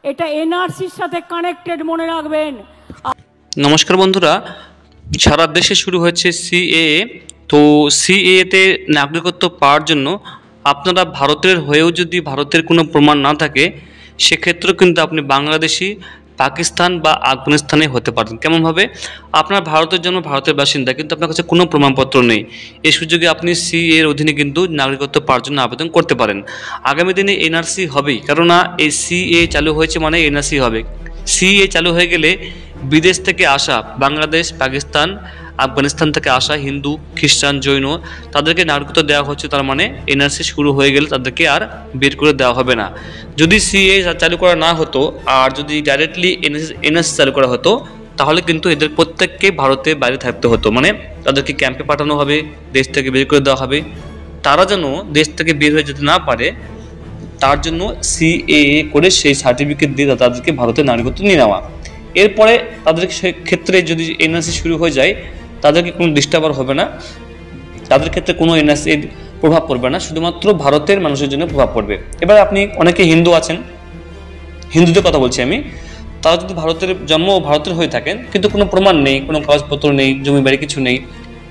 এটা এনআরসির সাথে কানেক্টেড, মনে রাখবেন। নমস্কার বন্ধুরা, সারা দেশে শুরু হয়েছে সিএএ। তো সিএএতে নাগরিকত্ব পাওয়ার জন্য আপনারা ভারতের হয়েও যদি ভারতের কোনো প্রমাণ না থাকে, সেক্ষেত্রেও কিন্তু আপনি বাংলাদেশি, পাকিস্তান বা আফগানিস্তানে হতে পারেন। কেমনভাবে? আপনার ভারতের জন্য ভারতের বাসিন্দা, কিন্তু আপনার কাছে কোনো প্রমাণপত্র নেই। এই সুযোগে আপনি সিএ এর অধীনে কিন্তু নাগরিকত্ব পাওয়ার জন্য আবেদন করতে পারেন। আগামী দিনে এনআরসি হবেই, কেননা এই সিএ চালু হয়েছে মানে এনআরসি হবে। সিএ চালু হয়ে গেলে বিদেশ থেকে আসা বাংলাদেশ, পাকিস্তান, আফগানিস্তান থেকে আসা হিন্দু, খ্রিস্টান, জৈন তাদেরকে নাগরিকত্ব দেওয়া হচ্ছে। তার মানে এনআরসি শুরু হয়ে গেলে তাদেরকে আর বের করে দেওয়া হবে না। যদি সিএ চালু করা না হতো আর যদি ডাইরেক্টলি এনআরসি চালু করা হতো, তাহলে কিন্তু এদের প্রত্যেককে ভারতের বাইরে থাকতে হতো। মানে তাদেরকে ক্যাম্পে পাঠানো হবে, দেশ থেকে বের করে দেওয়া হবে। তারা যেন দেশ থেকে বের হয়ে যেতে না পারে, তার জন্য সিএএ করে সেই সার্টিফিকেট দিয়ে তাদেরকে ভারতের নাগরিকত্ব নিয়ে নেওয়া। এরপরে তাদের ক্ষেত্রে যদি এনআরসি শুরু হয়ে যায়, তাদেরকে কোনো ডিস্টার্ব হবে না, তাদের ক্ষেত্রে কোনো এনআরসির প্রভাব পড়বে না, শুধুমাত্র ভারতের মানুষের জন্য প্রভাব পড়বে। এবার আপনি অনেকে হিন্দু আছেন, হিন্দুদের কথা বলছি আমি, তারা যদি ভারতের জন্ম ভারতের হয়ে থাকেন কিন্তু কোনো প্রমাণ নেই, কোনো কাগজপত্র নেই, জমি বাড়ি কিছু নেই,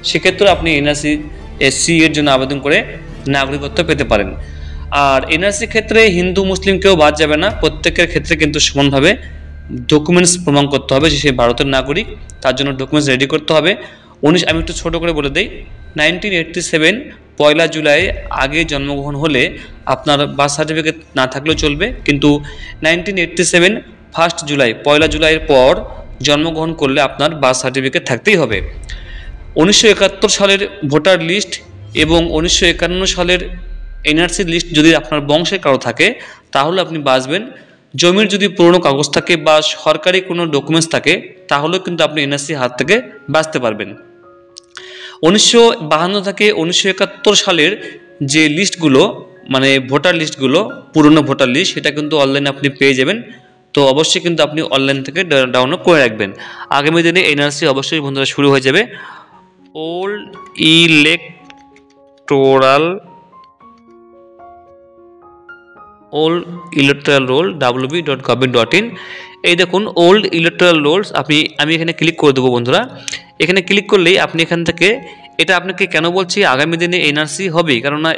সেক্ষেত্রে আপনি এনআরসি এসসি এর জন্য আবেদন করে নাগরিকত্ব পেতে পারেন। আর এনআরসি ক্ষেত্রে হিন্দু মুসলিম কেউ বাদ যাবে না, প্রত্যেকের ক্ষেত্রে কিন্তু সমানভাবে ডকুমেন্টস প্রমাণ করতে হবে যে সে ভারতের নাগরিক। তার জন্য ডকুমেন্টস রেডি করতে হবে। আমি একটু ছোটো করে বলে দিই, 1987 পয়লা জুলাই আগে জন্মগ্রহণ হলে আপনার বার্থ সার্টিফিকেট না থাকলেও চলবে, কিন্তু 1987 1 জুলাই, পয়লা জুলাইয়ের পর জন্মগ্রহণ করলে আপনার বার্থ সার্টিফিকেট থাকতেই হবে। 1971 সালের ভোটার লিস্ট এবং 1951 সালের এনআরসি লিস্ট যদি আপনার বংশের কারো থাকে তাহলে আপনি বাঁচবেন। জমির যদি পুরনো কাগজ থাকে বা সরকারি কোনো ডকুমেন্টস থাকে তাহলেও কিন্তু আপনি এনআরসি হাত থেকে বাঁচতে পারবেন। 1952 থেকে 1971 সালের যে লিস্টগুলো, মানে ভোটার লিস্টগুলো, পুরনো ভোটার লিস্ট, সেটা কিন্তু অনলাইনে আপনি পেয়ে যাবেন। তো অবশ্যই কিন্তু আপনি অনলাইন থেকে ডাউনলোড করে রাখবেন। আগামী দিনে এনআরসি অবশ্যই বন্ধুরা শুরু হয়ে যাবে। Old electoral role wb.gov.in। এই দেখুন ওল্ড ইলেকটোরাল রোলস, আমি এখানে ক্লিক করে দেবো বন্ধুরা। এখানে ক্লিক করলেই আপনি এখান থেকে, এটা আপনাকে কেন বলছি আগামী দিনে এনআরসি হবে, কেননা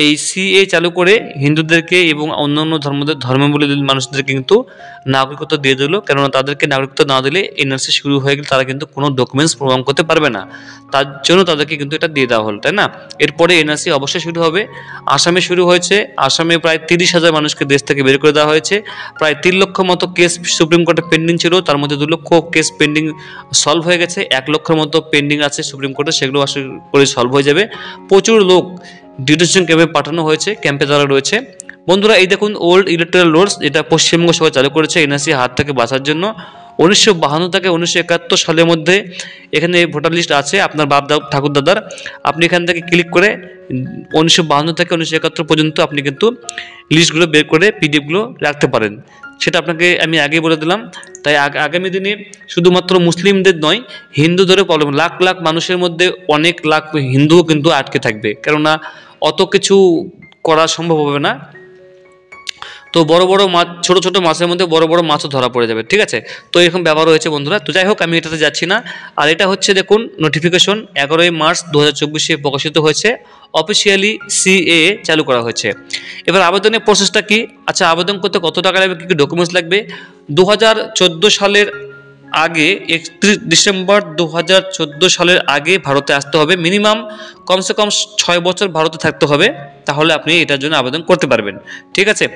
এই সিএ চালু করে হিন্দুদেরকে এবং অন্যান্য ধর্মাবলম্বী মানুষদেরকে কিন্তু নাগরিকত্ব দিয়ে দিল। কেননা তাদেরকে নাগরিকত্ব না দিলে এনআরসি শুরু হয়ে গেলে তারা কিন্তু কোনো ডকুমেন্টস প্রমাণ করতে পারবে না। তার জন্য তাদেরকে কিন্তু এটা দিয়ে দেওয়া হলো, তাই না? এরপরে এনআরসি অবশ্যই শুরু হবে। আসামে শুরু হয়েছে, আসামে প্রায় 30,000 মানুষকে দেশ থেকে বের করে দেওয়া হয়েছে। প্রায় 3 লক্ষ মতো কেস সুপ্রিম কোর্টে পেন্ডিং ছিল, তার মধ্যে 2 লক্ষ কেস পেন্ডিং সলভ হয়ে গেছে, 1 লক্ষের মতো পেন্ডিং আছে সুপ্রিম কোর্টে, সেগুলো আশা করে সলভ হয়ে যাবে। প্রচুর লোক ডিটেনশন ক্যাম্পে পাঠানো হয়েছে, ক্যাম্পে যারা রয়েছে। বন্ধুরা এই দেখুন ওল্ড ইলেকটোরাল রোলস, এটা পশ্চিমবঙ্গ সরকার চালু করেছে এনআরসি হাত থেকে বাঁচার জন্য। 1952 থেকে 1971 সালের মধ্যে এখানে ভোটার লিস্ট আছে আপনার বাপ ঠাকুর দাদার। আপনি এখান থেকে ক্লিক করে 1952 থেকে 1971 পর্যন্ত আপনি কিন্তু লিস্টগুলো বের করে পিডিএফগুলো রাখতে পারেন। সেটা আপনাকে আমি আগে বলে দিলাম। তাই আগামী দিনে শুধুমাত্র মুসলিমদের নয়, হিন্দুদেরও প্রবলেম, লাখ লাখ মানুষের মধ্যে অনেক লাখ হিন্দুও কিন্তু আটকে থাকবে, কেননা অত কিছু করা সম্ভব হবে না। তো বড় বড় মাছ, ছোট ছোট মাছের মধ্যে বড় বড় মাছও ধরা পড়ে যাবে, ঠিক আছে? তো এরকম ব্যবহার হয়েছে বন্ধুরা। তো যাই হোক, আমি এটাতে যাচ্ছি না। আর এটা হচ্ছে দেখুন নোটিফিকেশন 11 মার্চ 2024 প্রকাশিত হয়েছে, অফিসিয়ালি সিএ চালু করা হয়েছে। এবার আবেদনের প্রসেসটা কি? আচ্ছা, আবেদন করতে কত টাকা লাগবে, কী কী ডকুমেন্টস লাগবে? 2014 সালের আগে 31 ডিসেম্বর 2014 সালের আগে ভারতে আসতে হবে। মিনিমাম কমসে কম 6 বছর ভারতে থাকতে হবে, তাহলে আপনি এটার জন্য আবেদন করতে পারবেন, ঠিক আছে?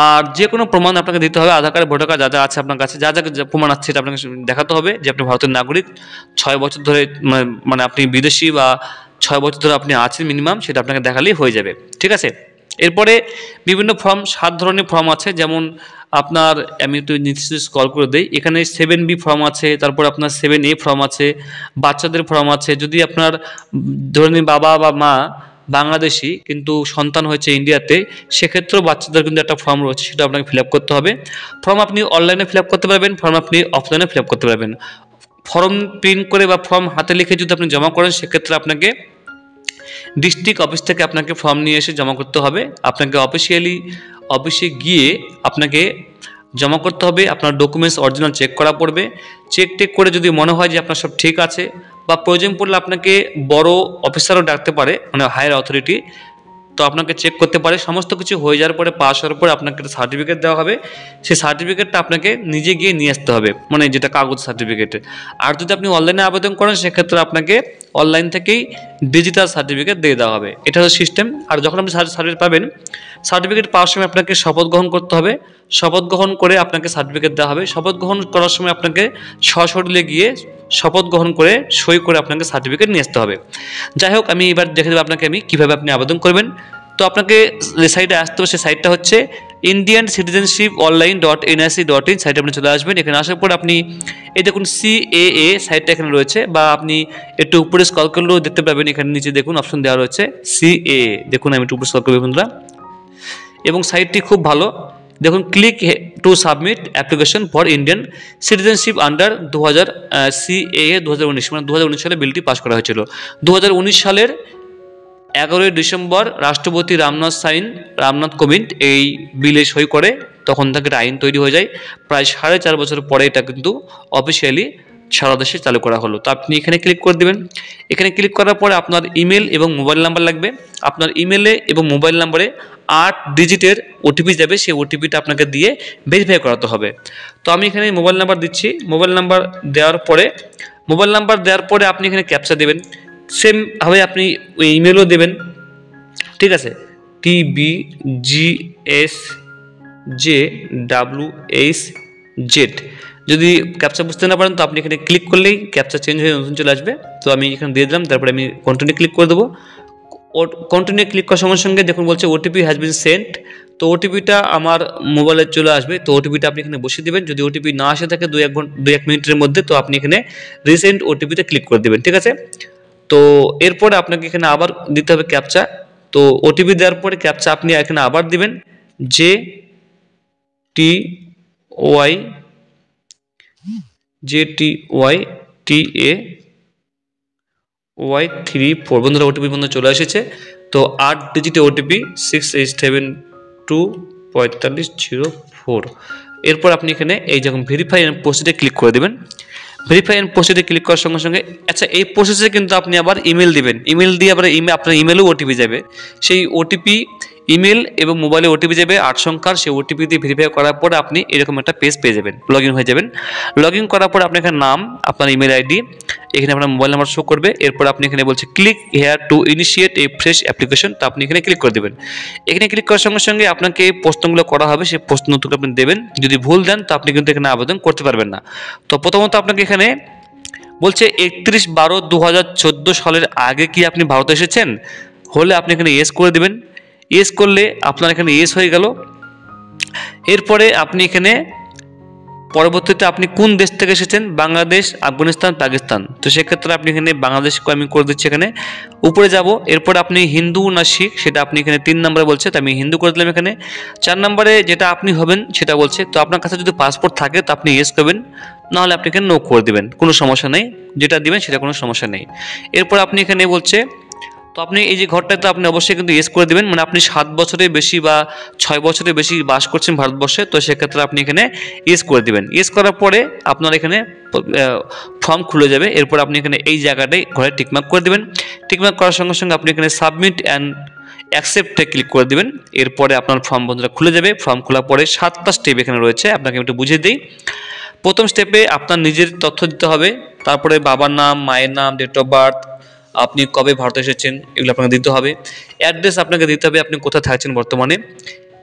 আর যে কোনো প্রমাণ আপনাকে দিতে হবে, আধার কার্ড, ভোটার কার্ড যা যা আছে আপনার কাছে, যা যা প্রমাণ আছে সেটা আপনাকে দেখাতে হবে যে আপনি ভারতের নাগরিক, 6 বছর ধরে, মানে আপনি বিদেশি বা 6 বছর ধরে আপনি আছেন মিনিমাম, সেটা আপনাকে দেখালেই হয়ে যাবে, ঠিক আছে? এরপরে বিভিন্ন ফর্ম, 7 ধরনের ফর্ম আছে। যেমন আপনার, আমি একটু নিচে স্ক্রল করে দিই, এখানে 7B ফর্ম আছে, তারপর আপনার 7A ফর্ম আছে, বাচ্চাদের ফর্ম আছে। যদি আপনার ধরে নিন বাবা বা মা বাংলাদেশি কিন্তু সন্তান হয়েছে ইন্ডিয়াতে, সেক্ষেত্রেও বাচ্চাদের কিন্তু একটা ফর্ম রয়েছে, সেটা আপনাকে ফিল আপ করতে হবে। ফর্ম আপনি অনলাইনে ফিল আপ করতে পারবেন, ফর্ম আপনি অফলাইনে ফিল আপ করতে পারবেন। ফর্ম প্রিন্ট করে বা ফর্ম হাতে লিখে যদি আপনি জমা করেন, সেক্ষেত্রে আপনাকে ডিস্ট্রিক্ট অফিস থেকে আপনাকে ফর্ম নিয়ে এসে জমা করতে হবে। আপনাকে অফিসিয়ালি অফিসে গিয়ে আপনাকে জমা করতে হবে। আপনার ডকুমেন্টস অরিজিনাল চেক করা পড়বে। চেক টেক করে যদি মনে হয় যে আপনার সব ঠিক আছে বা প্রয়োজন পড়লে আপনাকে বড় অফিসারও ডাকতে পারে, মানে হায়ার অথরিটি, তো আপনাকে চেক করতে পারে। সমস্ত কিছু হয়ে যাওয়ার পরে, পাস হওয়ার পরে আপনাকে একটা সার্টিফিকেট দেওয়া হবে। সেই সার্টিফিকেটটা আপনাকে নিজে গিয়ে নিয়ে আসতে হবে, মানে যেটা কাগজ সার্টিফিকেট। আর যদি আপনি অনলাইনে আবেদন করেন সেক্ষেত্রে আপনাকে অনলাইন থেকেই ডিজিটাল সার্টিফিকেট দিয়ে দেওয়া হবে। এটা হচ্ছে সিস্টেম। আর যখন আপনি সার্টিফিকেট পাবেন, সার্টিফিকেট পাওয়ার সময় আপনাকে শপথ গ্রহণ করতে হবে। শপথ গ্রহণ করে আপনাকে সার্টিফিকেট দেওয়া হবে। শপথ গ্রহণ করার সময় আপনাকে সশরীরে গিয়ে শপথ গ্রহণ করে সই করে আপনাকে সার্টিফিকেট নিয়ে আসতে হবে। যাই হোক, আমি এবার দেখে দেবো আপনাকে আমি কীভাবে আপনি আবেদন করবেন। তো আপনাকে যে সাইটে আসতে হবে, সেই সাইটটা হচ্ছে indiancitizenship.online.nic.in। সাইটে আপনি চলে আসবেন। এখানে আসার পর আপনি এই দেখুন CAA সাইটটা এখানে রয়েছে, বা আপনি একটু উপরে স্ক্রল করলেও দেখতে পাবেন। এখানে নিচে দেখুন অপশন দেওয়া রয়েছে CAA, দেখুন আমি একটু উপরে স্ক্রল করব বন্ধুরা, এবং সাইটটি খুব ভালো। দেখুন, click to submit application for Indian citizenship under 2000 CAA 2019, মানে 2019 সালে বিলটি পাস করা হয়েছিল। 2019 সালের 11 ডিসেম্বর রাষ্ট্রপতি রামনাথ কোবিন্দ এই বিলে সই করে, তখন থেকে আইন তৈরি হয়ে যায়। প্রায় 4.5 বছর পরে এটা কিন্তু অফিসিয়ালি সারা দেশে চালু করা হলো। তো আপনি এখানে ক্লিক করে দেবেন। এখানে ক্লিক করার পরে আপনার ইমেল এবং মোবাইল নাম্বার লাগবে। আপনার ইমেলে এবং মোবাইল নাম্বারে 8 ডিজিটের ওটিপি যাবে, সেই ওটিপিটা আপনাকে দিয়ে ভেরিফাই করাতে হবে। তো আমি এখানে মোবাইল নাম্বার দিচ্ছি। মোবাইল নাম্বার দেওয়ার পরে আপনি এখানে ক্যাপচা দেবেন। সেমভাবে আপনি ওই ইমেলও দেবেন, ঠিক আছে, TBGSJWHZ। যদি ক্যাপচা বুঝতে না পারেন তো আপনি এখানে ক্লিক করলেই ক্যাপচা চেঞ্জ হয়ে নতুন চলে আসবে। তো আমি এখানে দিয়ে দিলাম, তারপরে আমি কন্টিনিউ ক্লিক করে দেবো। কন্টিনিউ ক্লিক করার সঙ্গে সঙ্গে দেখুন বলছে ওটিপি হ্যাজ বিন সেন্ট। তো ওটিপিটা আমার মোবাইলে চলে আসবে। তো ওটিপিটা আপনি এখানে বসিয়ে দেবেন। যদি ওটিপি না আসে থাকে 2-1 মিনিটের মধ্যে, তো আপনি এখানে রিসেন্ট ওটিপিতে ক্লিক করে দেবেন, ঠিক আছে। তো এরপরে আপনাকে এখানে আবার দিতে হবে ক্যাপচা। তো ওটিপি দেওয়ার পরে ক্যাপচা আপনি এখানে আবার দিবেন, JTY34। বন্ধুরা ওটিপি বন্ধুরা চলে এসেছে। তো 8 ডিজিটে ওটিপি 68724504। এরপর আপনি এখানে এই যখন ভেরিফাই অ্যান্ড প্রসিডে ক্লিক করে দেবেন। ভেরিফাই অ্যান্ড প্রসিডে ক্লিক করার সঙ্গে সঙ্গে, আচ্ছা, এই প্রসেসে কিন্তু আপনি আবার ইমেল দিবেন। ইমেল দিয়ে আবার আপনার ইমেলেও ওটিপি যাবে। সেই ওটিপি ইমেল এবং মোবাইলে ওটিপি যাবে 8 সংখ্যার। সেই ওটিপি দিয়ে ভেরিফাই করার পর আপনি এরকম একটা পেজ পেয়ে যাবেন, লগ ইন হয়ে যাবেন। লগ ইন করার পর আপনার এখানে নাম, আপনার ইমেল আইডি, এখানে আপনার মোবাইল নাম্বার শো করবে। এরপর আপনি এখানে বলছে click here to initiate A fresh application. তো আপনি এখানে ক্লিক করে দেবেন। এখানে ক্লিক করার সঙ্গে সঙ্গে আপনাকে প্রশ্নগুলো করা হবে, সেই প্রশ্নগুলো আপনি দেবেন। যদি ভুল দেন তো আপনি কিন্তু এখানে আবেদন করতে পারবেন না। তো প্রথমত আপনাকে এখানে বলছে 31/12/2014 সালের আগে কি আপনি ভারতে এসেছেন, হলে আপনি এখানে ইয়েস করে দেবেন। ইয়েস করলে আপনার এখানে ইয়েস হয়ে গেল। এরপরে আপনি এখানে পরবর্তীতে আপনি কোন দেশ থেকে এসেছেন, বাংলাদেশ, আফগানিস্তান, পাকিস্তান। তো সেক্ষেত্রে আপনি এখানে বাংলাদেশকে আমি করে দিচ্ছি। এখানে উপরে যাব। এরপরে আপনি হিন্দু না শিখ সেটা আপনি এখানে 3 নম্বরে বলছে, তো আমি হিন্দু করে দিলাম। এখানে 4 নম্বরে যেটা আপনি হবেন সেটা বলছে। তো আপনার কাছে যদি পাসপোর্ট থাকে তো আপনি ইয়েস করবেন, নাহলে আপনি এখানে নো করে দেবেন, কোনো সমস্যা নেই। যেটা দিবেন সেটা কোনো সমস্যা নেই। এরপর আপনি এখানে বলছে, তো আপনি এই যে ঘরটাতে আপনি অবশ্যই কিন্তু ইয়েস করে দেবেন, মানে আপনি 7 বছরের বেশি বা 6 বছরের বেশি বাস করছেন ভারতবর্ষে, তো সেক্ষেত্রে আপনি এখানে ইয়েস করে দেবেন। ইয়েস করার পরে আপনার এখানে ফর্ম খুলে যাবে। এরপর আপনি এখানে এই জায়গাটায় ঘরে টিকমার্ক করে দেবেন। টিকমার্ক করার সঙ্গে সঙ্গে আপনি এখানে সাবমিট অ্যান্ড অ্যাকসেপ্টে ক্লিক করে দেবেন। এরপরে আপনার ফর্ম বন্ধুরা খুলে যাবে। ফর্ম খোলার পরে 7টা স্টেপ এখানে রয়েছে, আপনাকে একটু বুঝিয়ে দিই। প্রথম স্টেপে আপনার নিজের তথ্য দিতে হবে, তারপরে বাবার নাম, মায়ের নাম, ডেট অফ বার্থ, আপনি কবে ভারতে এসেছেন এগুলো আপনাকে দিতে হবে। অ্যাড্রেস আপনাকে দিতে হবে, আপনি কোথায় থাকছেন বর্তমানে।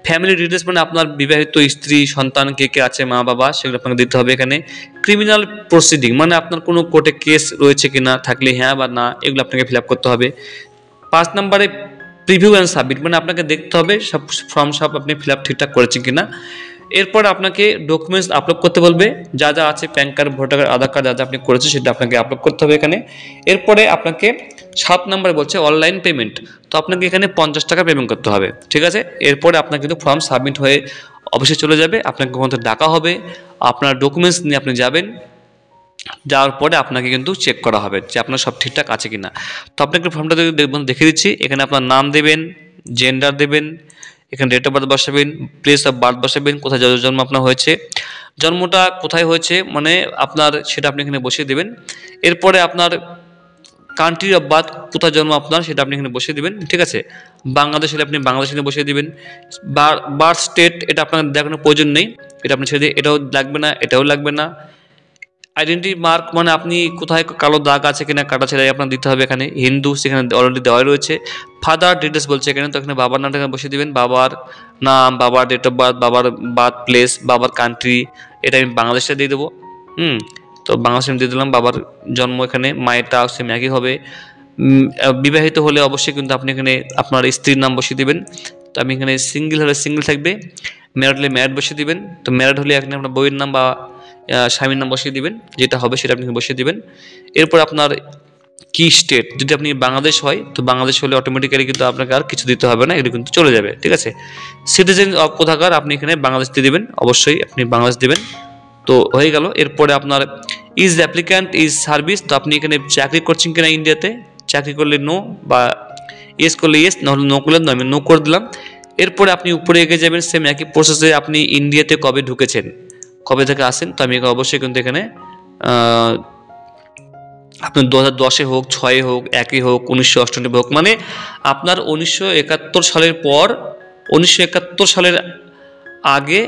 ফ্যামিলি ডিটেলস মানে আপনার বিবাহিত স্ত্রী, সন্তান কে কে আছে, মা বাবা, সেগুলো আপনাকে দিতে হবে। এখানে ক্রিমিনাল প্রসিডিং মানে আপনার কোনো কোর্টে কেস রয়েছে কিনা, থাকলে হ্যাঁ বা না, এগুলো আপনাকে ফিল আপ করতে হবে। 5 নম্বরে প্রিভিউ অ্যান্ড সাবমিট মানে আপনাকে দেখতে হবে সব ফর্ম সব আপনি ফিল আপ ঠিকঠাক করেছেন কিনা। এরপর আপনাকে ডকুমেন্টস আপলোড করতে বলবে, যা যা আছে প্যান কার্ড, ভোটার কার্ড, আধার কার্ড, যা যা আপনি করেছেন সেটা আপনাকে আপলোড করতে হবে এখানে। এরপরে আপনাকে 7 নম্বরে বলছে অনলাইন পেমেন্ট। তো আপনাকে এখানে 50 টাকা পেমেন্ট করতে হবে, ঠিক আছে। এরপরে আপনার কিন্তু ফর্ম সাবমিট হয়ে অফিসে চলে যাবে। আপনাকে ওখান থেকে ডাকা হবে, আপনার ডকুমেন্টস নিয়ে আপনি যাবেন। যাওয়ার পরে আপনাকে কিন্তু চেক করা হবে যে আপনার সব ঠিকঠাক আছে কিনা। তো আপনাকে ফর্মটা দেখে দিচ্ছি। এখানে আপনার নাম দেবেন, জেন্ডার দেবেন, এখানে ডেট অফ বার্থ বসাবেন, প্লেস অফ বার্থ বসাবেন, কোথায় জন্ম আপনার হয়েছে, জন্মটা কোথায় হয়েছে মানে আপনার সেটা আপনি এখানে বসিয়ে দেবেন। এরপরে আপনার কান্ট্রি অফ বার্থ, কোথায় জন্ম আপনার সেটা আপনি এখানে বসিয়ে দেবেন, ঠিক আছে। বাংলাদেশ হলে আপনি বাংলাদেশ এখানে বসিয়ে দেবেন। বার্থ স্টেট এটা আপনার দেখানোর প্রয়োজন নেই, এটা আপনি ছেড়ে দিয়ে, এটাও লাগবে না, এটাও লাগবে না। আইডেন্টি মার্ক মানে আপনি কোথায় কালো দাগ আছে কিনা কাটা ছেড়ে আপনার দিতে হবে এখানে। হিন্দু সেখানে অলরেডি দেওয়া রয়েছে। ফাদার ডিটেলস বলছে এখানে, তো এখানে বাবার নামটা এখানে বসিয়ে দেবেন, বাবার নাম, বাবার ডেট অফ বার্থ, বাবার বার্থ প্লেস, বাবার কান্ট্রি, এটা আমি বাংলাদেশে দিয়ে দেবো। তো বাংলাদেশে আমি দিয়ে দিলাম। বাবার জন্ম এখানে, মায়েরটা সেম একই হবে। বিবাহিত হলে অবশ্যই কিন্তু আপনি এখানে আপনার স্ত্রীর নাম বসিয়ে দেবেন। তো আমি এখানে সিঙ্গেল হলে সিঙ্গেল থাকবে, ম্যারিড হলে ম্যারিড বসিয়ে দিবেন। তো ম্যারিড হলে এখানে আপনার বইয়ের নাম বা স্বামীর নাম বসিয়ে দিবেন, যেটা হবে সেটা আপনি বসিয়ে দিবেন। এরপর আপনার কি স্টেট, যদি আপনি বাংলাদেশ হয় তো বাংলাদেশ হলে অটোমেটিক্যালি কিন্তু আপনাকে আর কিছু দিতে হবে না, এগুলো কিন্তু চলে যাবে, ঠিক আছে। সিটিজেন অফ কোথাকার আপনি এখানে বাংলাদেশ দিয়ে দেবেন, অবশ্যই আপনি বাংলাদেশ দেবেন। তো হয়ে গেল। এরপরে আপনার ইজ অ্যাপ্লিক্যান্ট ইজ সার্ভিস, তো আপনি এখানে চাকরি করছেন কিনা ইন্ডিয়াতে, চাকরি করলে নো, বা ইয়েস করলে ইয়েস, নাহলে নো করলে নো, আমি নো করে দিলাম। এরপরে আপনি উপরে এগিয়ে যাবেন, সেম একই প্রসেসে আপনি ইন্ডিয়াতে কবে ঢুকেছেন, কবে থেকে আসেন। তো আমি অবশ্যই কিন্তু এখানে আপনার 2010-এ হোক, 6-এ হোক, 1-এ হোক, 1998 হোক, মানে আপনার 1971 সালের পর, 1971 সালের আগে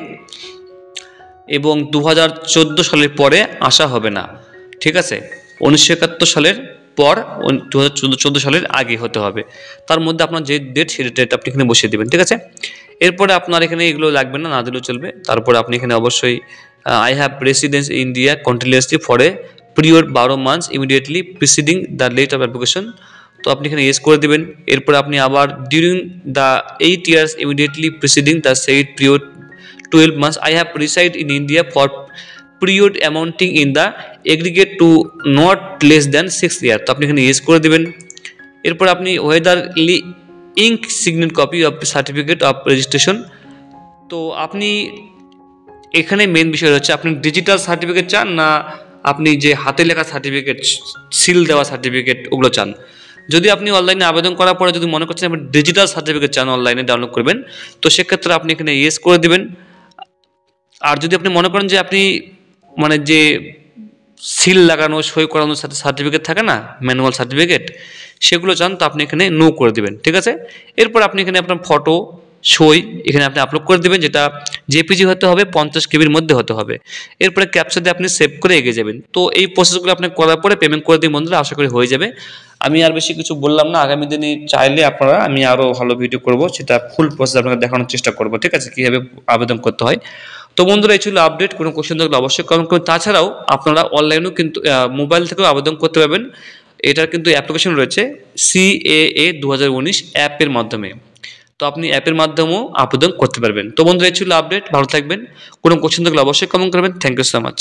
এবং 2014 সালের পরে আসা হবে না, ঠিক আছে। 1971 সালের পর 2014 সালের আগে হতে হবে, তার মধ্যে আপনার যে ডেট সেই ডেট আপনি এখানে বসিয়ে দেবেন, ঠিক আছে। এরপরে আপনার এখানে এগুলো লাগবে না, না দিলেও চলবে। তারপরে আপনি এখানে অবশ্যই I have residence India continuously for a period 12 months immediately preceding the date of application, তো আপনি এখানে ইয়েস করে দেবেন। এরপরে আপনি আবার during the 8 years immediately preceding the said period 12 months I have reside in India for period amounting in the aggregate to not less than 6 years, তো আপনি এখানে ইয়েস করে দেবেন। এরপর আপনি ওয়েদারলি ink signed copy of certificate of registration, তো আপনি এখানে মেন বিষয় হচ্ছে আপনি ডিজিটাল সার্টিফিকেট চান না আপনি যে হাতে লেখা সার্টিফিকেট, সিল দেওয়া সার্টিফিকেট ওগুলো চান। যদি আপনি অনলাইনে আবেদন করার পরে যদি মনে করছেন আপনি ডিজিটাল সার্টিফিকেট চান অনলাইনে ডাউনলোড করবেন, তো সেক্ষেত্রে আপনি এখানে ইয়েস করে দেবেন। আর যদি আপনি মনে করেন যে আপনি মানে যে সিল লাগানো সই করানোর সাথে সার্টিফিকেট থাকে না, ম্যানুয়াল সার্টিফিকেট, সেগুলো চান, তো আপনি এখানে নো করে দেবেন, ঠিক আছে। এরপর আপনি এখানে আপনার ফটো, সই এখানে আপনি আপলোড করে দেবেন, যেটা জেপিজি হতে হবে, 50 কেবির মধ্যে হতে হবে। এরপরে ক্যাপচা দিয়ে আপনি সেভ করে এগিয়ে যাবেন। তো এই প্রসেসগুলো আপনি করার পরে পেমেন্ট করে দিন বন্ধুরা, আশা করি হয়ে যাবে। আমি আর বেশি কিছু বললাম না, আগামী দিনে চাইলে আপনারা আমি আরও ভালো ভিডিও করব, সেটা ফুল প্রসেস আপনাকে দেখানোর চেষ্টা করব, ঠিক আছে, কীভাবে আবেদন করতে হয়। তো বন্ধুরা এই ছিল আপডেট, কোনো কোশ্চেন থাকলে অবশ্যই কমেন্ট করুন। তাছাড়াও আপনারা অনলাইনেও কিন্তু মোবাইল থেকেও আবেদন করতে পারবেন, এটার কিন্তু অ্যাপ্লিকেশন রয়েছে CAA 2019 অ্যাপের মাধ্যমে, তো আপনি অ্যাপের মাধ্যমেও আবেদন করতে পারবেন। তো বন্ধুরা এই ছিল আপডেট, ভালো থাকবেন, কোনো কোশ্চেন থাকলে অবশ্যই কমেন্ট করবেন। Thank you so much.